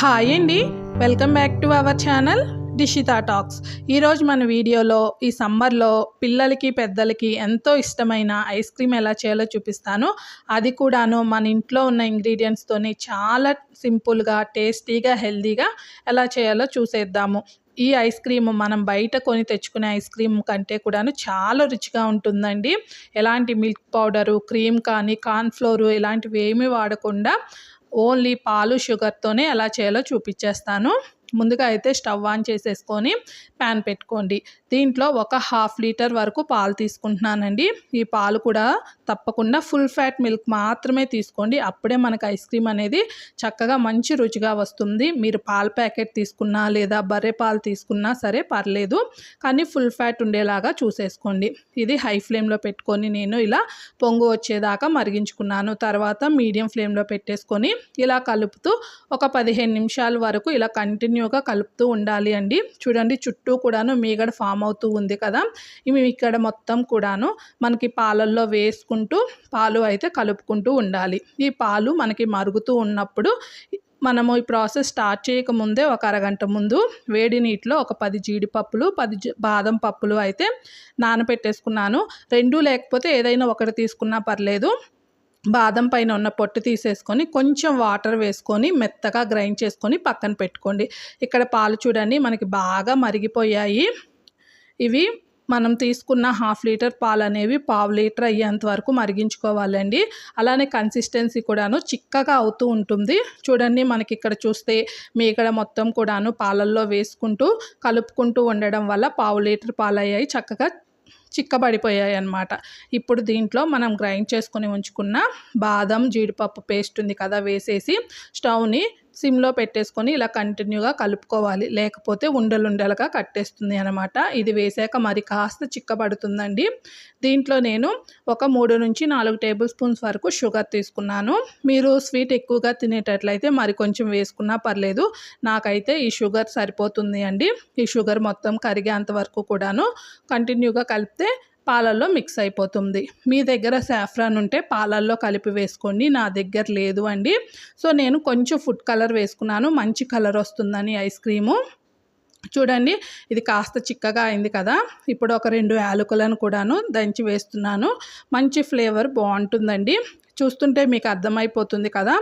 Hi అండి, welcome back to our channel Dishita talks. ఈరోజు మన వీడియోలో ఈ సమ్మర్లో పిల్లలకి పెద్దలకి ఎంతో ఇష్టమైన ఐస్ క్రీమ్ ఎలా చేయాలో చూపిస్తాను. అది కూడాను మన ఇంట్లో ఉన్న ఇంగ్రీడియంట్స్తోనే చాలా సింపుల్గా, టేస్టీగా, హెల్తీగా ఎలా చేయాలో చూసేద్దాము. ఈ ఐస్ క్రీమ్ మనం బయట కొని తెచ్చుకునే ఐస్ క్రీమ్ కంటే కూడాను చాలా రుచిగా ఉంటుందండి. ఎలాంటి మిల్క్ పౌడరు, క్రీమ్ కానీ, కార్న్‌ఫ్లోరు ఇలాంటివి ఏమీ వాడకుండా ఓన్లీ పాలు, షుగర్తోనే ఎలా చేయాలో చూపించేస్తాను. ముందుగా అయితే స్టవ్ ఆన్ చేసేసుకొని ప్యాన్ పెట్టుకోండి. దీంట్లో ఒక 1/2 లీటర్ వరకు పాలు తీసుకుంటున్నానండి. ఈ పాలు కూడా తప్పకుండా ఫుల్ ఫ్యాట్ మిల్క్ మాత్రమే తీసుకోండి. అప్పుడే మనకు ఐస్ క్రీమ్ అనేది చక్కగా మంచి రుచిగా వస్తుంది. మీరు పాల ప్యాకెట్ తీసుకున్నా లేదా బర్రె పాలు తీసుకున్నా సరే పర్లేదు, కానీ ఫుల్ ఫ్యాట్ ఉండేలాగా చూసేసుకోండి. ఇది హై ఫ్లేమ్లో పెట్టుకొని నేను ఇలా పొంగు వచ్చేదాకా మరిగించుకున్నాను. తర్వాత మీడియం ఫ్లేమ్లో పెట్టేసుకొని ఇలా కలుపుతూ ఒక 15 నిమిషాల వరకు ఇలా కంటిన్యూగా కలుపుతూ ఉండాలి అండి. చూడండి, చుట్టూ కూడాను మీగడ ఫామ్ అవుతూ ఉంది కదా. ఇవి ఇక్కడ మొత్తం కూడాను మనకి పాలల్లో వేసుకుంటూ పాలు అయితే కలుపుకుంటూ ఉండాలి. ఈ పాలు మనకి మరుగుతూ ఉన్నప్పుడు మనము ఈ ప్రాసెస్ స్టార్ట్ చేయకముందే ఒక అరగంట ముందు వేడి నీటిలో ఒక 10 జీడిపప్పులు, 10 బాదం పప్పులు అయితే నానబెట్టేసుకున్నాను. 2 లేకపోతే ఏదైనా ఒకటి తీసుకున్నా పర్లేదు. బాదం పైన ఉన్న పొట్టు తీసేసుకొని కొంచెం వాటర్ వేసుకొని మెత్తగా గ్రైండ్ చేసుకొని పక్కన పెట్టుకోండి. ఇక్కడ పాలు చూడండి మనకి బాగా మరిగిపోయాయి. ఇవి మనం తీసుకున్న 1/2 లీటర్ పాలు అనేవి 1/4 లీటర్ అయ్యేంత వరకు మరిగించుకోవాలండి. అలానే కన్సిస్టెన్సీ కూడాను చిక్కగా అవుతూ ఉంటుంది. చూడండి, మనకి ఇక్కడ చూస్తే మీగడ మొత్తం కూడాను పాలల్లో వేసుకుంటూ కలుపుకుంటూ ఉండడం వల్ల 1/4 లీటర్ పాలు అయ్యాయి, చక్కగా చిక్కబడిపోయాయి అన్నమాట. ఇప్పుడు దీంట్లో మనం గ్రైండ్ చేసుకొని ఉంచుకున్న బాదం, జీడిపప్పు పేస్ట్ ఉంది కదా, వేసేసి స్టవ్ని సిమ్లో పెట్టేసుకొని ఇలా కంటిన్యూగా కలుపుకోవాలి. లేకపోతే ఉండలుండలుగా కట్టేస్తుంది అనమాట. ఇది వేసాక మరి కాస్త చిక్కబడుతుందండి. దీంట్లో నేను ఒక 3 నుంచి 4 టేబుల్ స్పూన్స్ వరకు షుగర్ తీసుకున్నాను. మీరు స్వీట్ ఎక్కువగా తినేటట్లయితే మరి కొంచెం వేసుకున్నా పర్లేదు. నాకైతే ఈ షుగర్ సరిపోతుంది అండి. ఈ షుగర్ మొత్తం కరిగేంత వరకు కూడాను కంటిన్యూగా కలిపితే పాలల్లో మిక్స్ అయిపోతుంది. మీ దగ్గర సాఫ్రాన్ ఉంటే పాలల్లో కలిపి వేసుకోండి. నా దగ్గర లేదు అండి. సో నేను కొంచెం ఫుడ్ కలర్ వేసుకున్నాను, మంచి కలర్ వస్తుందని ఐస్ క్రీము. చూడండి, ఇది కాస్త చిక్కగా అయింది కదా. ఇప్పుడు ఒక 2 యాలకులను కూడాను దంచి వేస్తున్నాను. మంచి ఫ్లేవర్ బాగుంటుందండి. చూస్తుంటే మీకు అర్థమైపోతుంది కదా,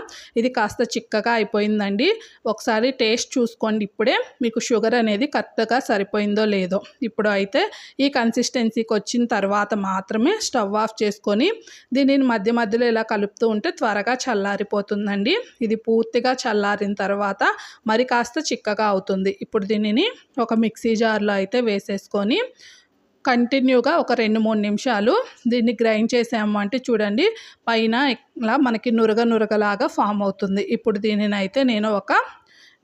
ఇది కాస్త చిక్కగా అయిపోయిందండి. ఒకసారి టేస్ట్ చూసుకోండి. ఇప్పుడే మీకు షుగర్ అనేది కరెక్ట్గా సరిపోయిందో లేదో. ఇప్పుడు అయితే ఈ కన్సిస్టెన్సీకి వచ్చిన తర్వాత మాత్రమే స్టవ్ ఆఫ్ చేసుకొని దీనిని మధ్య మధ్యలో ఇలా కలుపుతూ ఉంటే త్వరగా చల్లారిపోతుందండి. ఇది పూర్తిగా చల్లారిన తర్వాత మరి కాస్త చిక్కగా అవుతుంది. ఇప్పుడు దీనిని ఒక మిక్సీ జార్లో అయితే వేసేసుకొని కంటిన్యూగా ఒక 2-3 నిమిషాలు దీన్ని గ్రైండ్ చేసాము అంటే చూడండి, పైన ఇలా మనకి నురగలాగా ఫామ్ అవుతుంది. ఇప్పుడు దీనిని అయితే నేను ఒక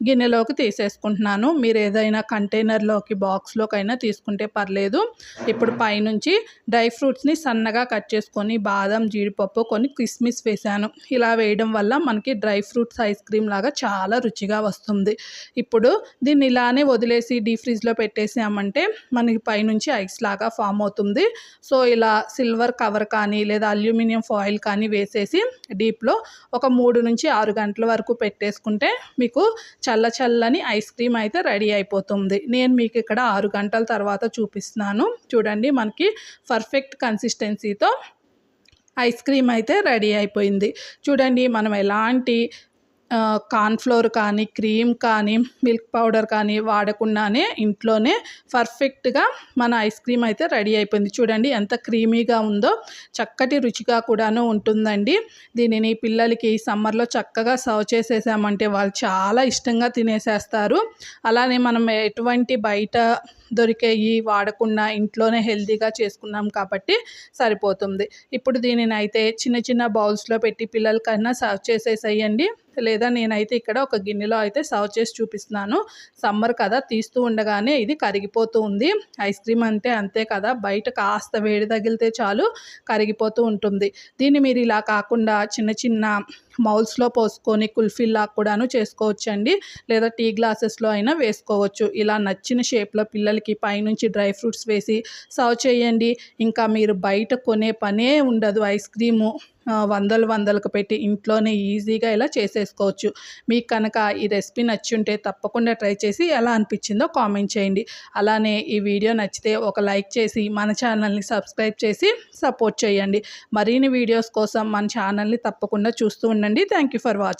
గిన్నెలోకి తీసేసుకుంటున్నాను. మీరు ఏదైనా కంటైనర్లోకి, బాక్స్లోకైనా తీసుకుంటే పర్లేదు. ఇప్పుడు పైనుంచి డ్రై ఫ్రూట్స్ని సన్నగా కట్ చేసుకొని బాదం, జీడిపప్పు, కొన్ని కిస్మిస్ వేసాను. ఇలా వేయడం వల్ల మనకి డ్రై ఫ్రూట్స్ ఐస్ క్రీమ్ లాగా చాలా రుచిగా వస్తుంది. ఇప్పుడు దీన్ని ఇలానే వదిలేసి డీప్ ఫ్రిడ్జ్లో పెట్టేసామంటే మనకి పైనుంచి ఐస్ లాగా ఫామ్ అవుతుంది. సో ఇలా సిల్వర్ కవర్ కానీ లేదా అల్యూమినియం ఫాయిల్ కానీ వేసేసి డీప్లో ఒక 3 నుంచి 6 గంటల వరకు పెట్టేసుకుంటే మీకు చల్లని ఐస్ క్రీమ్ అయితే రెడీ అయిపోతుంది. నేను మీకు ఇక్కడ 6 గంటల తర్వాత చూపిస్తున్నాను. చూడండి, మనకి పర్ఫెక్ట్ కన్సిస్టెన్సీతో ఐస్ క్రీమ్ అయితే రెడీ అయిపోయింది. చూడండి, మనం ఎలాంటి కార్న్‌ఫ్లోర్ కానీ, క్రీమ్ కానీ, మిల్క్ పౌడర్ కానీ వాడకుండానే ఇంట్లోనే పర్ఫెక్ట్గా మన ఐస్ క్రీమ్ అయితే రెడీ అయిపోయింది. చూడండి ఎంత క్రీమీగా ఉందో, చక్కటి రుచిగా కూడాను ఉంటుందండి. దీనిని పిల్లలకి సమ్మర్లో చక్కగా సర్వ్ చేసేసామంటే వాళ్ళు చాలా ఇష్టంగా తినేసేస్తారు. అలానే మనం ఎటువంటి బయట దొరికేవి వాడకుండా ఇంట్లోనే హెల్తీగా చేసుకున్నాం కాబట్టి సరిపోతుంది. ఇప్పుడు దీనిని అయితే చిన్న బౌల్స్లో పెట్టి పిల్లలకైనా సర్వ్ చేసేసేయండి. లేదా నేనైతే ఇక్కడ ఒక గిన్నెలో అయితే సర్వ్ చేసి చూపిస్తున్నాను. సమ్మర్ కదా, తీస్తూ ఉండగానే ఇది కరిగిపోతూ ఉంది. ఐస్ క్రీమ్ అంటే అంతే కదా, బయట కాస్త వేడి తగిలితే చాలు కరిగిపోతూ ఉంటుంది. దీన్ని మీరు ఇలా కాకుండా చిన్న మౌల్స్లో పోసుకొని కుల్ఫీలా కూడాను చేసుకోవచ్చండి. లేదా టీ గ్లాసెస్లో అయినా వేసుకోవచ్చు. ఇలా నచ్చిన షేప్లో పిల్లలకి పైనుంచి డ్రై ఫ్రూట్స్ వేసి సర్వ్ చేయండి. ఇంకా మీరు బయట కొనే పనే ఉండదు. ఐస్ క్రీము వందలకు పెట్టి ఇంట్లోనే ఈజీగా ఇలా చేసేసుకోవచ్చు. మీకు కనుక ఈ రెసిపీ నచ్చుంటే తప్పకుండా ట్రై చేసి ఎలా అనిపించిందో కామెంట్ చేయండి. అలానే ఈ వీడియో నచ్చితే ఒక లైక్ చేసి మన ఛానల్ని సబ్స్క్రైబ్ చేసి సపోర్ట్ చేయండి. మరిన్ని వీడియోస్ కోసం మన ఛానల్ని తప్పకుండా చూస్తూ ఉండండి. Thank you for watching.